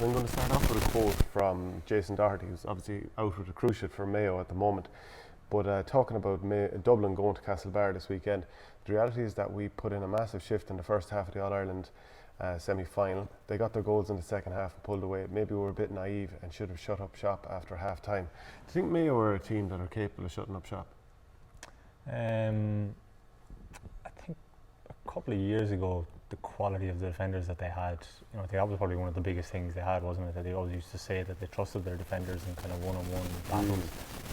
I'm going to start off with a quote from Jason Doherty, who's obviously out with a cruciate for Mayo at the moment. But talking about Dublin going to Castlebar this weekend, the reality is that we put in a massive shift in the first half of the All-Ireland semi-final. They got their goals in the second half and pulled away. Maybe we were a bit naive and should have shut up shop after half-time. Do you think Mayo are a team that are capable of shutting up shop? I think a couple of years ago, the quality of the defenders that they had, that was probably one of the biggest things they had, wasn't it? That they always used to say that they trusted their defenders in kind of one-on-one battles,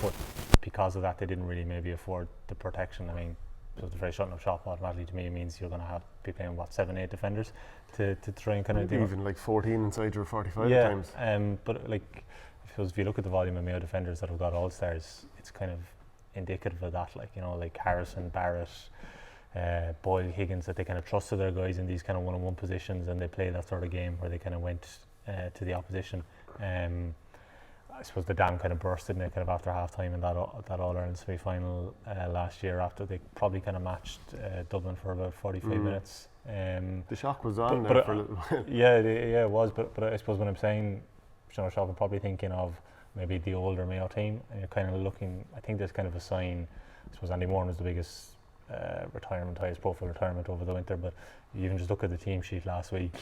but because of that, they didn't really maybe afford the protection. I mean, so the phrase shutting up shop automatically to me means you're going to be playing 7-8 defenders to try and kind of do even like 14 inside your 45 at times. But like, I suppose if you look at the volume of Mayo defenders that have got all-stars, it's kind of indicative of that. Like Harrison, Barrett, Boyle, Higgins, that they kind of trusted their guys in these kind of one-on-one positions, and they play that sort of game where they kind of went to the opposition. I suppose the dam kind of burst, didn't it, kind of after half-time in that All-Ireland semi-final last year, after they probably kind of matched Dublin for about 45 minutes. The shock was on there for a little while. Yeah, it was, but I suppose when I'm saying shock, I'm probably thinking of maybe the older Mayo team, and you're kind of looking, I think there's kind of a sign. I suppose Andy Moran was the biggest highest profile retirement over the winter, but you even just look at the team sheet last week,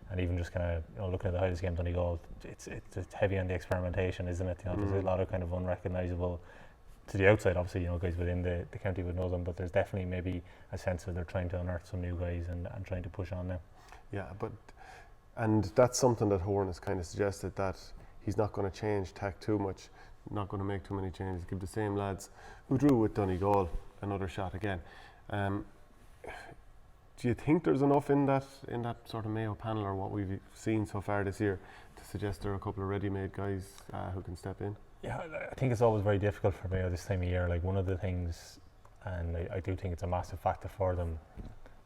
and even just kind of looking at the highest game Donegal, it's heavy on the experimentation, isn't it? There's a lot of kind of unrecognisable to the outside, obviously, guys within the county would know them, but there's definitely maybe a sense of they're trying to unearth some new guys and trying to push on now. Yeah, and that's something that Horan has kind of suggested, that he's not going to change tack too much, not going to make too many changes, give the same lads who drew with Donegal another shot again. Do you think there's enough in that sort of Mayo panel, or what we've seen so far this year, to suggest there are a couple of ready-made guys who can step in? Yeah, I think it's always very difficult for Mayo this time of year. Like, one of the things, and I do think it's a massive factor for them,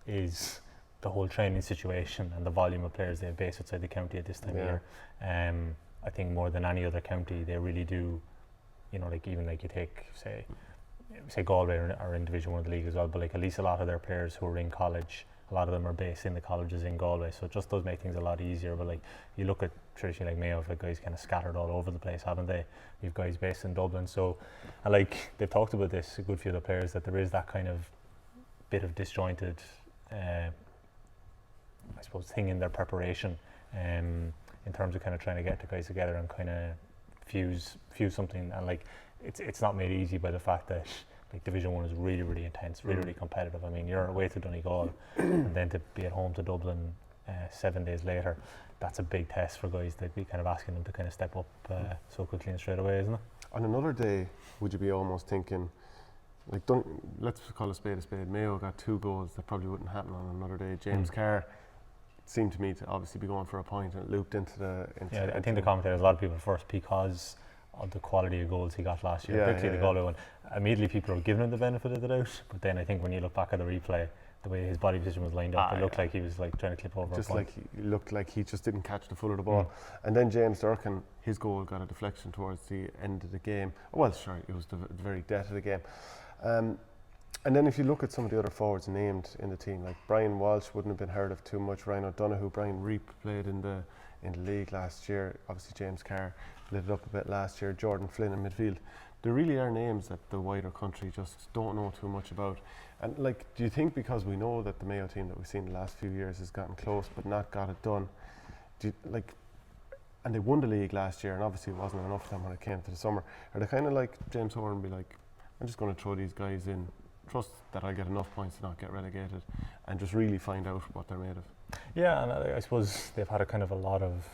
is the whole training situation and the volume of players they have based outside the county at this time of year. I think more than any other county, they really do, even you take, say Galway are in Division 1 of the league as well, but at least a lot of their players who are in college, a lot of them are based in the colleges in Galway, so it just does make things a lot easier. But you look at traditionally like Mayo, have guys kind of scattered all over the place, haven't they? You've guys based in Dublin, so and they've talked about this, a good few of the players, that there is that kind of bit of disjointed I suppose thing in their preparation, in terms of kind of trying to get the guys together and kind of fuse something, and it's not made easy by the fact that Division 1 is really, really intense, really, really competitive. I mean, you're away to Donegal and then to be at home to Dublin 7 days later, that's a big test for guys. They'd be kind of asking them to kind of step up so quickly and straight away, isn't it? On another day, would you be almost thinking, let's call a spade a spade, Mayo got 2 goals that probably wouldn't happen on another day. James Carr seemed to me to obviously be going for a point, and it looped into the... I think the commentators, a lot of people first, because of the quality of goals he got last year, particularly the Galway one. Immediately people are giving him the benefit of the doubt, but then I think when you look back at the replay, the way his body position was lined up, it looked like he was trying to clip over just a point. He looked like he just didn't catch the full of the ball. And then James Durkin, his goal got a deflection towards the end of the game. Well, sorry, it was the very death of the game. And then if you look at some of the other forwards named in the team, like Brian Walsh wouldn't have been heard of too much, Ryan O'Donoghue, Brian Reap played in the league last year, obviously James Carr lit it up a bit last year, Jordan Flynn in midfield. There really are names that the wider country just don't know too much about. And do you think because we know that the Mayo team that we've seen the last few years has gotten close but not got it done, and they won the league last year, and obviously it wasn't enough for them when it came to the summer, are they kind of like James Horan, be like, I'm just going to throw these guys in, trust that I'll get enough points to not get relegated, and just really find out what they're made of? Yeah, and I suppose they've had a lot of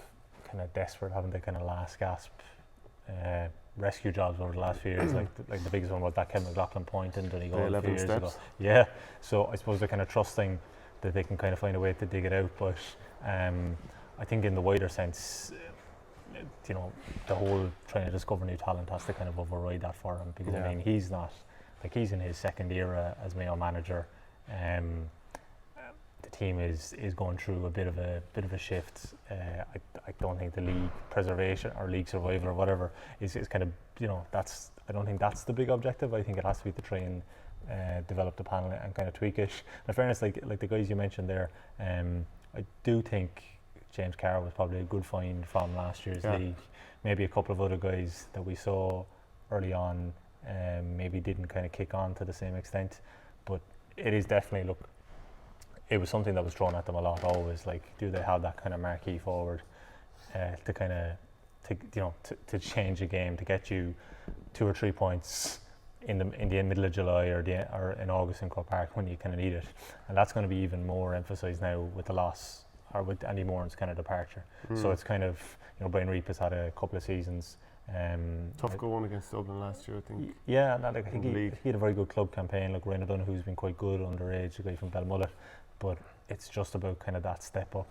kind of desperate, haven't they, kind of last gasp rescue jobs over the last few years. like the biggest one was that Kevin McLaughlin point in Donegal a few years ago. Yeah, so I suppose they're kind of trusting that they can kind of find a way to dig it out, but I think in the wider sense, the whole trying to discover new talent has to kind of override that for him, because I mean, he's not, he's in his second year as Mayo manager. The team is going through a bit of a shift. I don't think the league preservation or league survival or whatever is kind of, I don't think that's the big objective. I think it has to be to try and develop the panel and kind of tweak it. In fairness, like the guys you mentioned there, I do think James Carr was probably a good find from last year's league. Maybe a couple of other guys that we saw early on maybe didn't kind of kick on to the same extent, but it is definitely, look, it was something that was thrown at them a lot always, like, do they have that kind of marquee forward to kind of to change a game, to get you 2 or 3 points in the middle of July or in August in Croke Park when you kind of need it. And that's going to be even more emphasised now with the loss, or with Andy Moran's kind of departure. So it's kind of, Brian Reap has had a couple of seasons. Tough going against Dublin last year, I think. Yeah, and I think he had a very good club campaign. Like Ryan O'Donoghu's been quite good underage, a guy from Belmullet, but it's just about kind of that step up.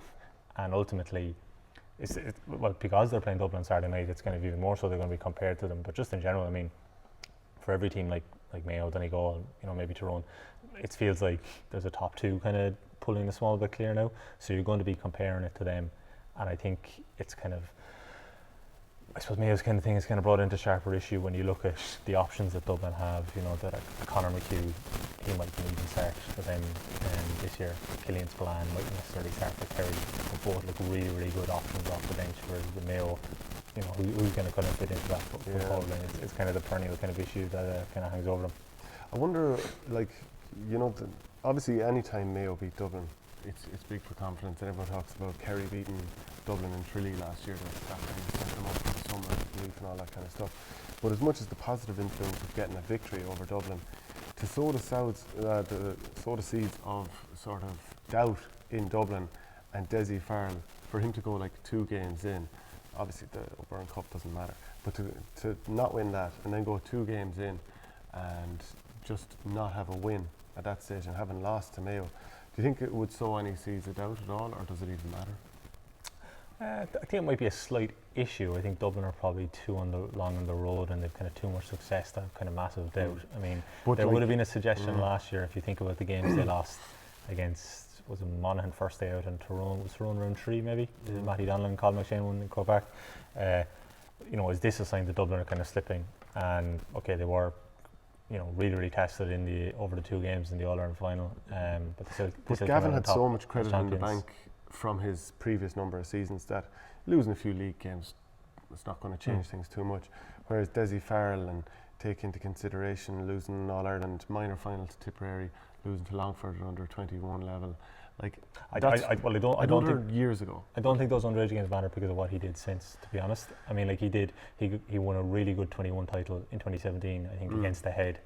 And ultimately, because they're playing Dublin Saturday night, it's kind of even more so they're going to be compared to them. But just in general, I mean, for every team like Mayo, Donegal, maybe Tyrone, it feels like there's a top 2 kind of pulling a small bit clear now. So you're going to be comparing it to them, and I think it's kind of, I suppose Mayo's kind of thing is kind of brought into sharper issue when you look at the options that Dublin have. That Conor McHugh, he might even start for them this year. Killian Spillane mightn't necessarily start for Kerry, but both look really, really good options off the bench. Whereas the Mayo, who's going to kind of fit into that forward line? It's kind of the perennial kind of issue that kind of hangs over them. I wonder, obviously any time Mayo beat Dublin, it's big for confidence, and everyone talks about Kerry beating Dublin in Tralee last year. That kind of set them up for the summer belief and all that kind of stuff. But as much as the positive influence of getting a victory over Dublin, to sow the seeds of sort of doubt in Dublin and Dessie Farrell, for him to go like 2 games in, obviously the O'Byrne Cup doesn't matter, but to not win that and then go 2 games in and just not have a win at that stage and having lost to Mayo, do you think it would sow any seeds of doubt at all, or does it even matter? I think it might be a slight issue. I think Dublin are probably too long on the road, and they've kind of too much success to have kind of massive doubt. I mean, there would have been a suggestion last year, if you think about the games they lost against, was it Monaghan first day out, and Tyrone, was Tyrone round 3 maybe? Matty Donlan, Colin McShane won in Croke Park. Is this a sign that Dublin are kind of slipping? And okay, they were really, really tested over the 2 games in the All-Ireland final. But Gavin had so much credit in the bank from his previous number of seasons that losing a few league games is not going to change things too much. Whereas Dessie Farrell, and take into consideration losing an All-Ireland minor final to Tipperary, losing to Longford at under 21 level, I don't think years ago. I don't think those underage games matter because of what he did since, to be honest. I mean, he won a really good 21 title in 2017, I think, against the Head,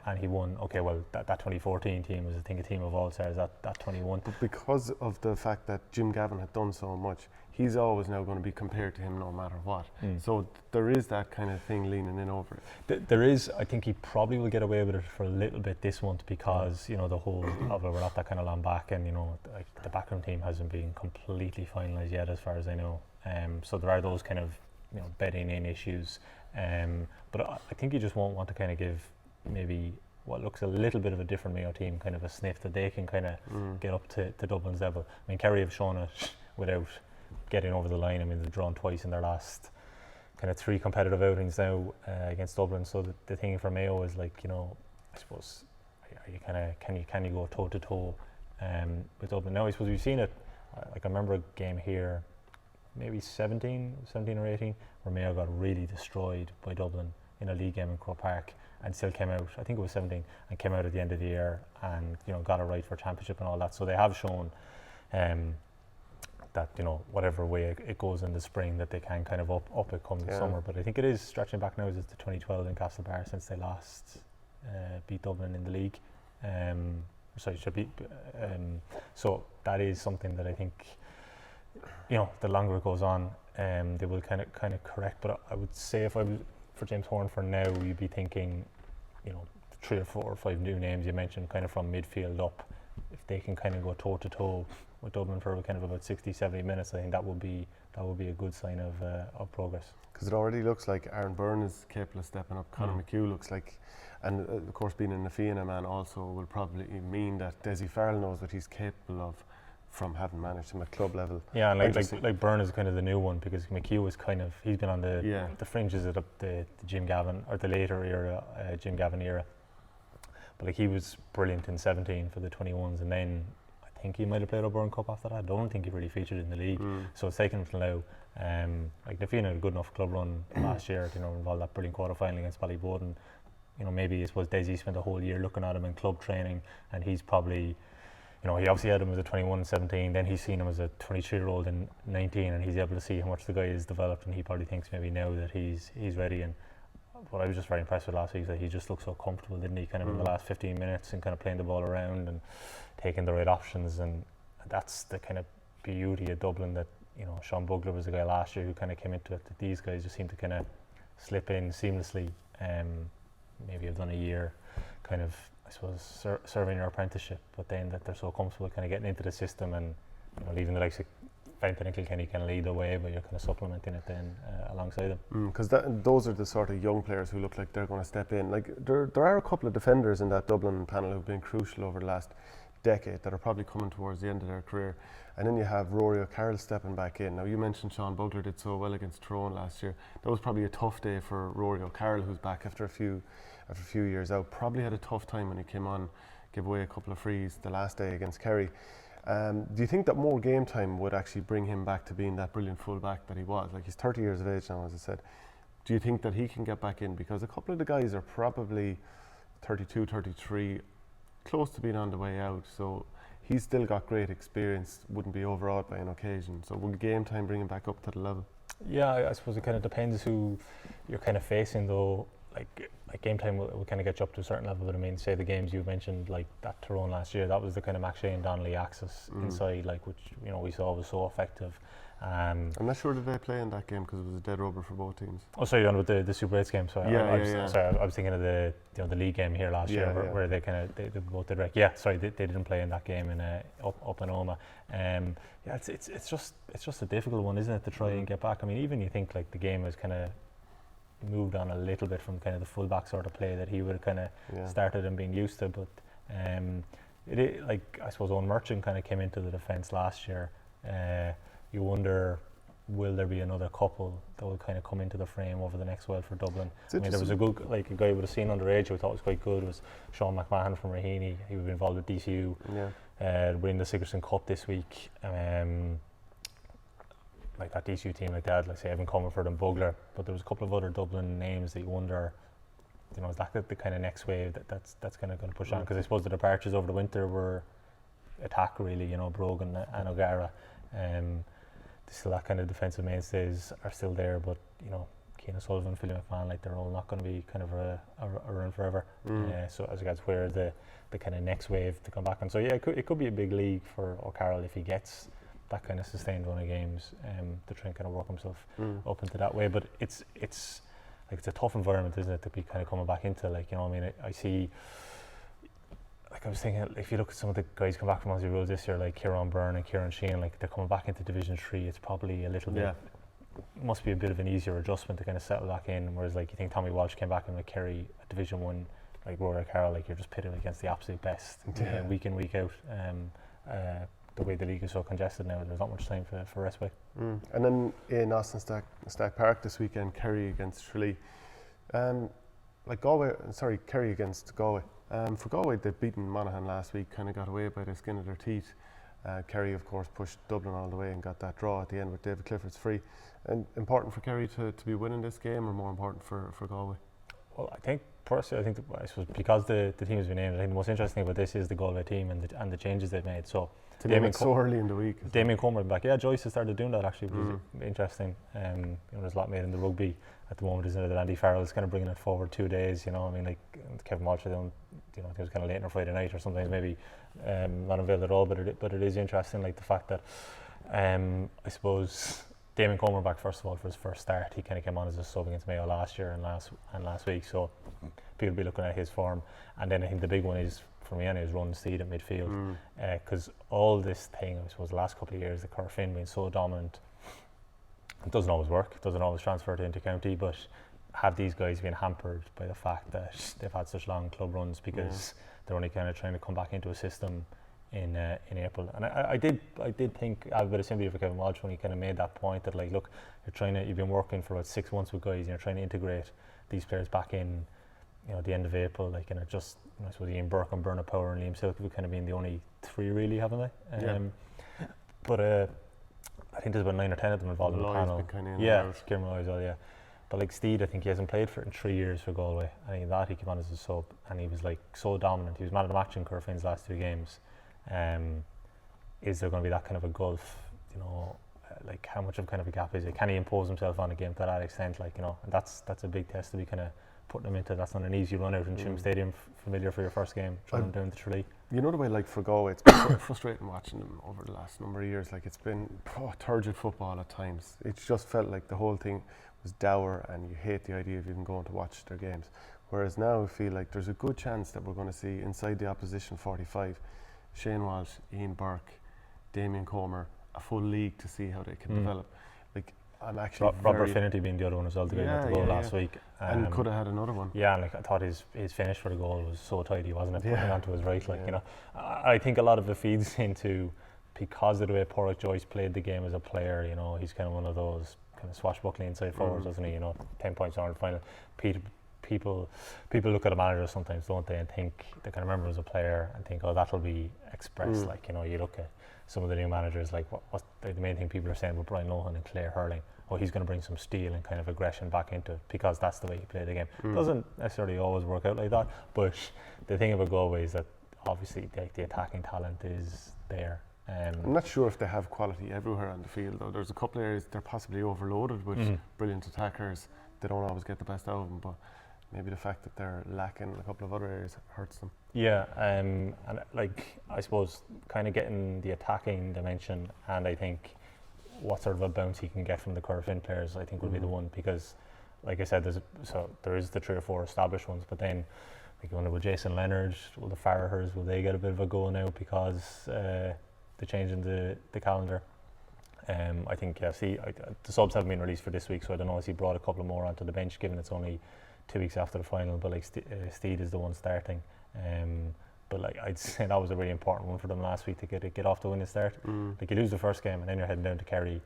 and he won. Okay, well, that 2014 team was, I think, a team of all-stars. That 21. But because of the fact that Jim Gavin had done so much, he's always now going to be compared to him no matter what. So there is that kind of thing leaning in over it. There is. I think he probably will get away with it for a little bit this month because the whole we're not that kind of long back, and the backroom team hasn't been completely finalised yet, as far as I know. So there are those kind of bedding in issues. But I think you just won't want to kind of give maybe what looks a little bit of a different Mayo team kind of a sniff that they can kind of get up to Dublin's level. I mean, Kerry have shown it without getting over the line. I mean, they've drawn twice in their last kind of 3 competitive outings now against Dublin. So the thing for Mayo is, like, I suppose, are you kind of can you go toe to toe with Dublin? Now I suppose we've seen it. Like, I remember a game here, maybe 17 or 18, where Mayo got really destroyed by Dublin in a league game in Croke Park, and still came out, I think it was 17, and came out at the end of the year and got it right for championship and all that. So they have shown that whatever way it goes in the spring, that they can kind of up it come the summer. But I think it is stretching back now. Is it the 2012 in Castlebar since they last beat Dublin in the league? So that is something that I think the longer it goes on, they will kind of correct. But I would say, if I was for James Horan for now, you'd be thinking 3 or 4 or 5 new names you mentioned, kind of from midfield up. If they can kind of go toe to toe with Dublin for kind of about 60-70 minutes, I think that would be a good sign of progress. Because it already looks like Aaron Byrne is capable of stepping up. Conor McHugh looks like, and of course being an Fianna man also will probably mean that Dessie Farrell knows what he's capable of from having managed him at club level. Yeah, and like Byrne is kind of the new one, because McHugh is kind of, he's been on the fringes of the Jim Gavin, or the later era, Jim Gavin era. But like, he was brilliant in 17 for the 21s, and then I think he might have played a Burn Cup after that. I don't think he really featured in the league. So it's taken him to now. Like the Fianna had a good enough club run last year, you know, involved that brilliant quarter final against Ballyboden. You know, maybe I suppose Dessie spent a whole year looking at him in club training, and he's probably, you know, he obviously had him as a 21 17, then he's seen him as a 23-year-old in 19, and he's able to see how much the guy has developed, and he probably thinks maybe now that he's ready. And what I was just very impressed with last week is that he just looked so comfortable, didn't he, kind of in the last 15 minutes, and kind of playing the ball around and taking the right options. And that's the kind of beauty of Dublin, that, you know, Sean Bugler was the guy last year who kind of came into it, that these guys just seem to kind of slip in seamlessly. Maybe have done a year kind of, I suppose, serving your apprenticeship, but then that they're so comfortable kind of getting into the system, and, you know, leaving the likes of Fintan and Kilkenny can lead the way, but you're kind of supplementing it then alongside them. Because those are the sort of young players who look like they're going to step in. Like there are a couple of defenders in that Dublin panel who've been crucial over the last decade that are probably coming towards the end of their career. And then you have Rory O'Carroll stepping back in. Now, you mentioned Sean Bugler did so well against Tyrone last year. That was probably a tough day for Rory O'Carroll, who's back after a few years out. Probably had a tough time when he came on, gave away a couple of frees the last day against Kerry. Do you think that more game time would actually bring him back to being that brilliant full-back that he was? Like, he's 30 years of age now, as I said. Do you think that he can get back in? Because a couple of the guys are probably 32, 33, close to being on the way out. So he's still got great experience, wouldn't be overawed by an occasion. So will game time bring him back up to the level? Yeah, I suppose it kind of depends who you're kind of facing, though. Like game time will kind of get you up to a certain level, but I mean, say the games you mentioned, like that Tyrone last year, that was the kind of McShane and Donnelly axis inside, like, which, you know, we saw was so effective. I'm not sure did they play in that game because it was a dead rubber for both teams. Oh, sorry, you're on with the Super 8s game. Sorry, I was thinking of the the league game here last year, where they kind of they both did wreck. Yeah, sorry, they didn't play in that game in up in Oma. Yeah, it's just a difficult one, isn't it, to try and get back. I mean, even you think like the game has kind of moved on a little bit from kind of the fullback sort of play that he would have kind of started and been used to, but like, I suppose Owen Merchant kind of came into the defence last year. You wonder, will there be another couple that will kind of come into the frame over the next while for Dublin? I mean, there was a good, like, a guy we would have seen underage who I thought was quite good was Sean McMahon from Raheny. He would be involved with DCU, winning the Sigerson Cup this week. Like that DCU team, like that, like say Evan Comerford and Bugler, but there was a couple of other Dublin names that you wonder, you know, is that the kind of next wave that's kind of going to push on? Because I suppose the departures over the winter were attack, really, you know, Brogan and O'Gara. Still that kind of defensive mainstays are still there, but, you know, Cian Sullivan, Philly McMahon, like, they're all not going to be kind of around forever. So as regards where the kind of next wave to come back on. So yeah, it could be a big league for O'Carroll if he gets that kind of sustained run of games to try and kind of work himself up into that way. But it's like, it's a tough environment, isn't it, to be kind of coming back into, like, you know, I mean, I see, like, I was thinking, if you look at some of the guys come back from Aussie Rules this year, like Kieran Byrne and Kieran Sheehan, like, they're coming back into Division 3. It's probably a little bit, must be a bit of an easier adjustment to kind of settle back in. Whereas, like, you think Tommy Walsh came back in with Kerry, a Division 1, like Rory O'Carroll, like, you're just pitted against the absolute best week in, week out. The way the league is so congested now, there's not much time for respite. And then in Austin Stack Park this weekend, Kerry against Tralee. Kerry against Galway. For Galway, they'd beaten Monaghan last week, kind of got away by the skin of their teeth. Kerry, of course, pushed Dublin all the way and got that draw at the end with David Clifford's free. And important for Kerry to be winning this game, or more important for Galway? Well, I think personally, I suppose because the team has been named, I think the most interesting thing about this is the Galway team and the changes they've made. So to name it so early in the week. Damien Comer back. Yeah, Joyce has started doing that actually, which is interesting. You know, there's a lot made in the rugby at the moment, isn't it? That Andy Farrell is kind of bringing it forward 2 days. You know, I mean, like Kevin Walsh, you know, it was kind of late on a Friday night, or sometimes maybe not unveiled at all. But it is interesting, like the fact that I suppose Damien Comer back first of all for his first start. He kind of came on as a sub against Mayo last year and last week. So people will be looking at his form, and then I think the big one is, for me anyway, is Ronan Steed at midfield, because all this thing, I suppose, the last couple of years, the Cur Finn being so dominant, it doesn't always work, it doesn't always transfer to intercounty, but have these guys been hampered by the fact that they've had such long club runs because they're only kind of trying to come back into a system in April. And I did think I have a bit of sympathy for Kevin Walsh when he kind of made that point that, like, look, you've been working for about 6 months with guys and you're trying to integrate these players back in, you know, at the end of April, like, and it just, I suppose Ian Burke and Bernard Power and Liam Silk have kind of been the only 3 really, haven't they? Yeah. But I think there's about 9 or 10 of them involved in the Malloy's panel. been kinda in and Yeah, out. Kieran Malloy as well, yeah. But like Steed, I think he hasn't played for it in 3 years for Galway. And that he came on as a sub, and he was like so dominant. He was man of the match in Curfin's last 2 games. Is there going to be that kind of a gulf? You know, like how much of kind of a gap is it? Can he impose himself on a game to that extent? Like, you know, and that's a big test to be kind of putting him into. That's not an easy run out in Trim Stadium, familiar for your first game, trying down the Tralee. You know the way, like for Galway, it's been sort of frustrating watching them over the last number of years. Like it's been turgid football at times. It's just felt like the whole thing was dour, and you hate the idea of even going to watch their games. Whereas now I feel like there's a good chance that we're going to see inside the opposition 45, Shane Walsh, Ian Burke, Damien Comer, a full league to see how they can develop. Like I'm actually Robert Finnerty being the other one as well to get the goal last week. And could have had another one. Yeah, and like I thought his finish for the goal was so tidy, wasn't it? Putting it onto his right, like you know. I think a lot of it feeds into, because of the way Porrick Joyce played the game as a player. You know, he's kind of one of those kind of swashbuckling inside forwards, doesn't he? You know, 10 points on the final. People look at a manager sometimes, don't they, and think they can remember him as a player and think, oh, that'll be expressed. Like, you know, you look at some of the new managers, like what the main thing people are saying with Brian Lohan and Claire Hurling, oh, he's going to bring some steel and kind of aggression back into it because that's the way he played the game. Doesn't necessarily always work out like that, but the thing about Galway is that obviously the attacking talent is there. I'm not sure if they have quality everywhere on the field, though. There's a couple of areas they're possibly overloaded with brilliant attackers. They don't always get the best out of them, but maybe the fact that they're lacking in a couple of other areas hurts them. Yeah, and like I suppose kind of getting the attacking dimension, and I think what sort of a bounce he can get from the Curfin players, I think will be the one, because like I said, there is the 3 or 4 established ones, but then like you wonder, will Jason Leonard, will the Farrahers, will they get a bit of a go now because the change in the calendar? I think the subs haven't been released for this week, so I don't know if he brought a couple more onto the bench, given it's only 2 weeks after the final. But like Steed is the one starting, but like I'd say that was a really important one for them last week to get off to a winning start. Like you lose the first game and then you're heading down to Kerry,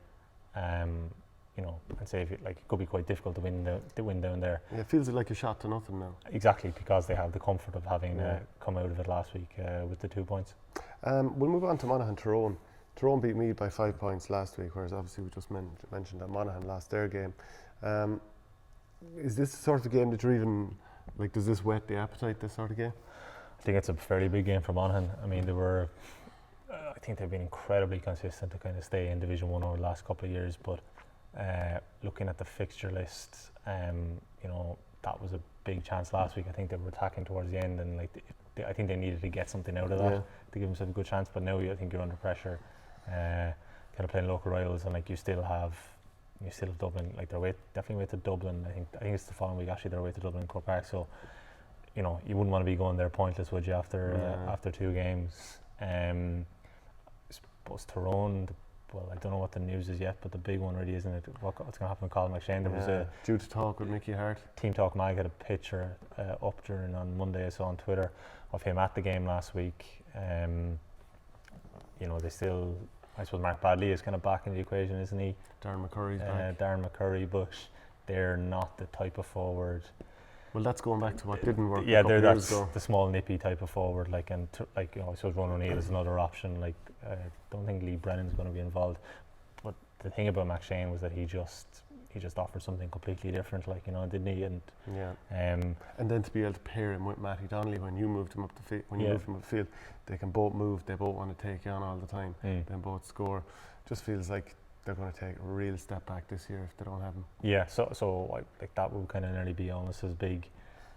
you know, and say it could be quite difficult to win down there. Yeah, it feels like a shot to nothing now. Exactly, because they have the comfort of having come out of it last week with the 2 points. We'll move on to Monaghan Tyrone. Tyrone beat Meath by 5 points last week, whereas obviously we just mentioned that Monaghan lost their game. Is this the sort of game that you're even, like, does this whet the appetite, this sort of game? I think it's a fairly big game for Monaghan. I mean, I think they've been incredibly consistent to kind of stay in Division 1 over the last couple of years, but looking at the fixture list, you know, that was a big chance last week. I think they were attacking towards the end, and I think they needed to get something out of that to give themselves a good chance, but now I think you're under pressure, kind of playing local rivals, and like you still have Dublin, like they're definitely away to Dublin. I think it's the following week actually they're away to Dublin in Croke Park, so you know you wouldn't want to be going there pointless, would you, after 2 games. I suppose Tyrone, well, I don't know what the news is yet, but the big one really, isn't it, what's going to happen with Colin McShane? There was due to talk with Mickey Hart. Team Talk Mag had a picture up on Monday, I saw on Twitter, of him at the game last week. You know, they still, I suppose Mark Bradley is kind of back in the equation, isn't he? Darren McCurry's back. Darren McCurry, but they're not the type of forward. Well, that's going back to what didn't work. Yeah, that's the small nippy type of forward. Like, and you know, I suppose Ron O'Neill is another option. Like, don't think Lee Brennan's going to be involved. But the thing about McShane was that he just offered something completely different. Like, you know, didn't he? And and then to be able to pair him with Matty Donnelly when you moved him up the field, moved him up the field, they can both move. They both want to take you on all the time. Then both score. Just feels like they're going to take a real step back this year if they don't have him. Yeah, so like that would kind of nearly be almost as big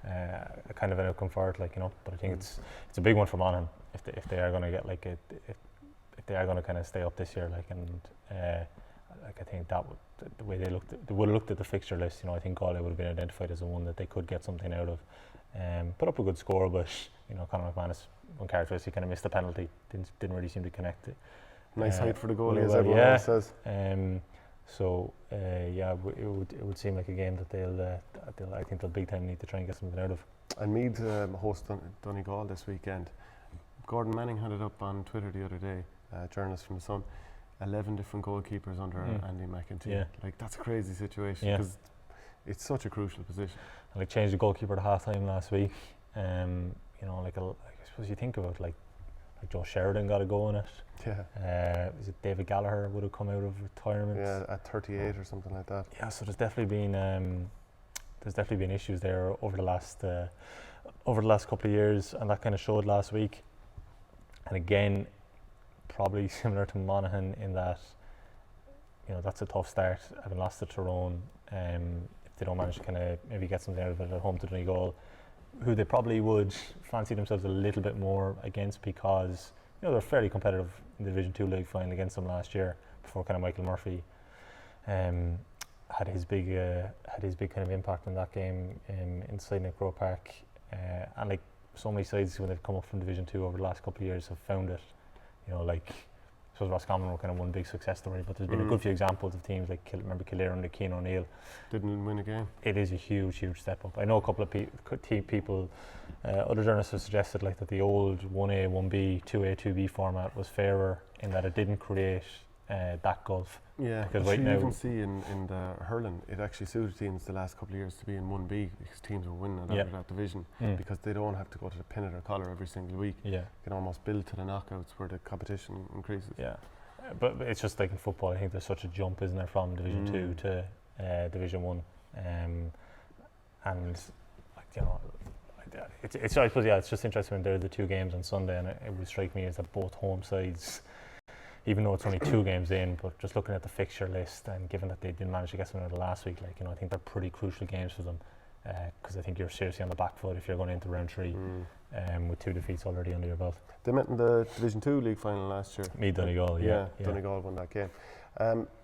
a kind of an outcome for it, like, you know. But I think it's a big one for Monaghan if they are going to get like if they are going to kind of stay up this year, like, and like I think that the way they would have looked at the fixture list, you know, I think Galway would have been identified as the one that they could get something out of. Put up a good score, but you know, Conor McManus uncharacteristically kind of missed the penalty. Didn't really seem to connect it. Nice height for the goalie, as everyone else says. So it would seem like a game that I think they'll big time need to try and get something out of. And Meath host Donegal this weekend. Gordon Manning had it up on Twitter the other day, journalist from the Sun. 11 different goalkeepers under Andy McEntee. Yeah. Like, that's a crazy situation because it's such a crucial position. And like changed the goalkeeper at half time last week. You know, like I suppose you think about like like Joe Sheridan got a go in it. Yeah. Is it David Gallagher would have come out of retirement? Yeah, at 38 or something like that. Yeah, so there's definitely been issues there over the last couple of years, and that kind of showed last week. And again, probably similar to Monaghan in that, that's a tough start, having lost to Tyrone. If they don't manage to kind of maybe get something out of it at home to Donegal, who they probably would fancy themselves a little bit more against, because they're fairly competitive in the Division 2 league final against them last year, before kind of Michael Murphy had his big kind of impact in that game inside Nick Rowe Park. And like so many sides when they've come up from Division 2 over the last couple of years have found it, like I suppose Roscommon were kind of one big success story, but there's been a good few examples of teams like remember Kildare under Cian O'Neill didn't win a game. It is a huge step up. I know a couple of people, other journalists have suggested like that the old 1A, 1B, 2A, 2B format was fairer in that it didn't create that gulf. Yeah, because right right now you now even see in the hurling, it actually suited teams the last couple of years to be in 1B, because teams were winning out of that division, because they don't have to go to the pin of their collar every single week. Yeah, you can almost build to the knockouts where the competition increases. Yeah, but it's just like in football, I think there's such a jump, isn't there, from Division 2 to Division 1, and it's I suppose it's just interesting when there are the two games on Sunday, and it would strike me as that both home sides, even though it's only 2 games in, but just looking at the fixture list and given that they didn't manage to get something out of last week, I think they're pretty crucial games for them, because I think you're seriously on the back foot if you're going into round 3 with 2 defeats already under your belt. They met in the Division 2 league final last year. Meath Donegal, yeah. Donegal won that game.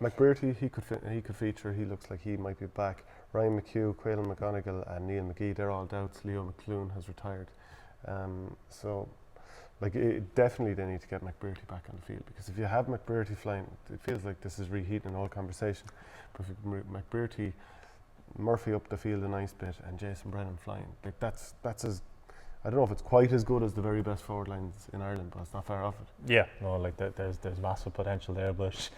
McBrearty, he could feature. He looks like he might be back. Ryan McHugh, Quaylen McGonigal and Neil McGee, they're all doubts. Leo McClune has retired. Definitely they need to get McBrearty back on the field, because if you have McBrearty flying, it feels like this is reheating an old conversation. But if McBrearty, Murphy up the field a nice bit, and Jason Brennan flying, like that's as, I don't know if it's quite as good as the very best forward lines in Ireland, but it's not far off it. Yeah, no, like there's massive potential there, but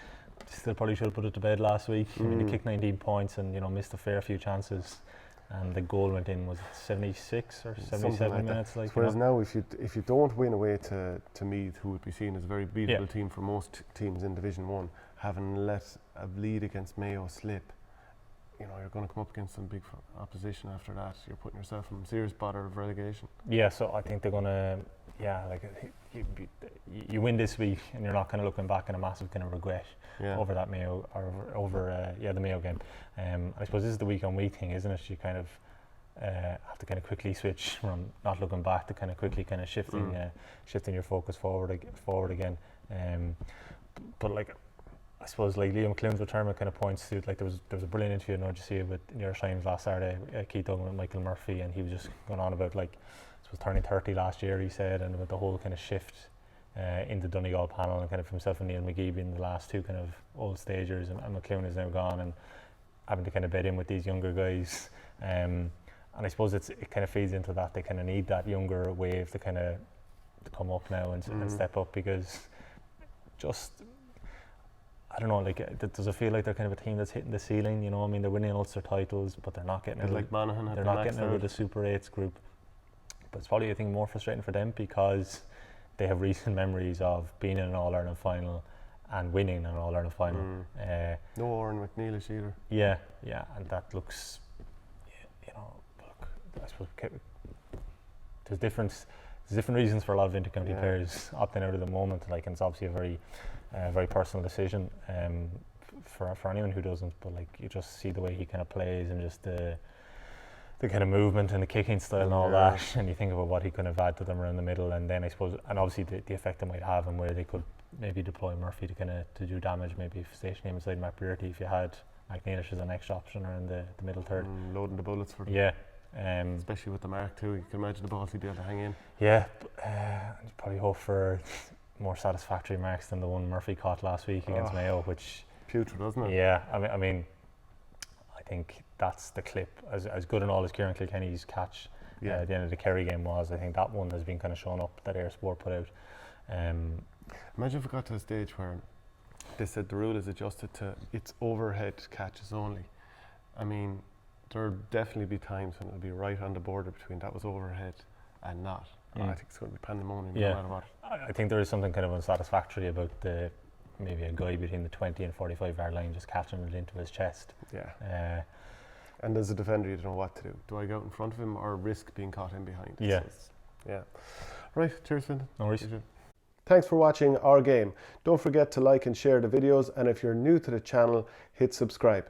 still probably should have put it to bed last week. I mean, they kicked 19 points and missed a fair few chances. And the goal went in, was it 76 or 77 minutes? Whereas now, if you don't win away to Meath, who would be seen as a very beatable team for most teams in Division 1, having let a lead against Mayo slip, you're going to come up against some big opposition after that. You're putting yourself in serious bother of relegation. Yeah, so I think they're going to, you win this week and you're not kind of looking back in a massive kind of regret over that Mayo, or over the Mayo game. I suppose this is the week-on-week thing, isn't it? You kind of have to kind of quickly switch from not looking back to kind of quickly kind of shifting your focus forward again. But I suppose Liam McClune's retirement kind of points to, there was a brilliant interview in RGC with New York Times last Saturday, Keith Duggan with Michael Murphy, and he was just going on about I suppose turning 30 last year, he said, and about the whole kind of shift in the Donegal panel, and kind of himself and Neil McGee being the last 2 kind of old stagers, and McClune is now gone, and having to kind of bed in with these younger guys, and I suppose it kind of feeds into that. They kind of need that younger wave to kind of come up now and step up, because just, I don't know, does it feel like they're kind of a team that's hitting the ceiling? I mean, they're winning Ulster titles, but they're not getting out. Like Monaghan, they're not getting out of the Super 8s group. But it's probably, I think, more frustrating for them, because they have recent memories of being in an All-Ireland final and winning an All-Ireland final. No Oran McNeilish either. Yeah, and that looks, look, I suppose there's different reasons for a lot of inter-county players opting out at the moment. And it's obviously a very personal decision for anyone who doesn't. But you just see the way he kind of plays, and just the kind of movement and the kicking style and all that, and you think about what he could have added to them around the middle, and then I suppose, and obviously the effect it might have, and where they could maybe deploy Murphy to do damage, maybe station him inside McBrearty if you had McNeilish as an extra option around the middle third. Loading the bullets for them. Yeah. Especially with the mark too, you can imagine the balls he'd be able to hang in. Yeah, you probably hope for more satisfactory marks than the one Murphy caught last week against Mayo, which putrid, wasn't it? Yeah, I mean, I think that's the clip. As good and all as Kieran Kilkenny's catch at the end of the Kerry game was, I think that one has been kind of shown up, that Air Sport put out. Imagine if it got to a stage where they said the rule is adjusted to it's overhead catches only. I mean, there'll definitely be times when it'll be right on the border between that was overhead and not. I think it's going to be pandemonium no matter what. I think there is something kind of unsatisfactory about maybe a guy between the 20 and 45 yard line just catching it into his chest. Yeah. And as a defender, you don't know what to do. Do I go out in front of him or risk being caught in behind? Yeah. Yeah. Right. Cheers, Fintan. No worries. Thanks for watching Our Game. Don't forget to like and share the videos, and if you're new to the channel, hit subscribe.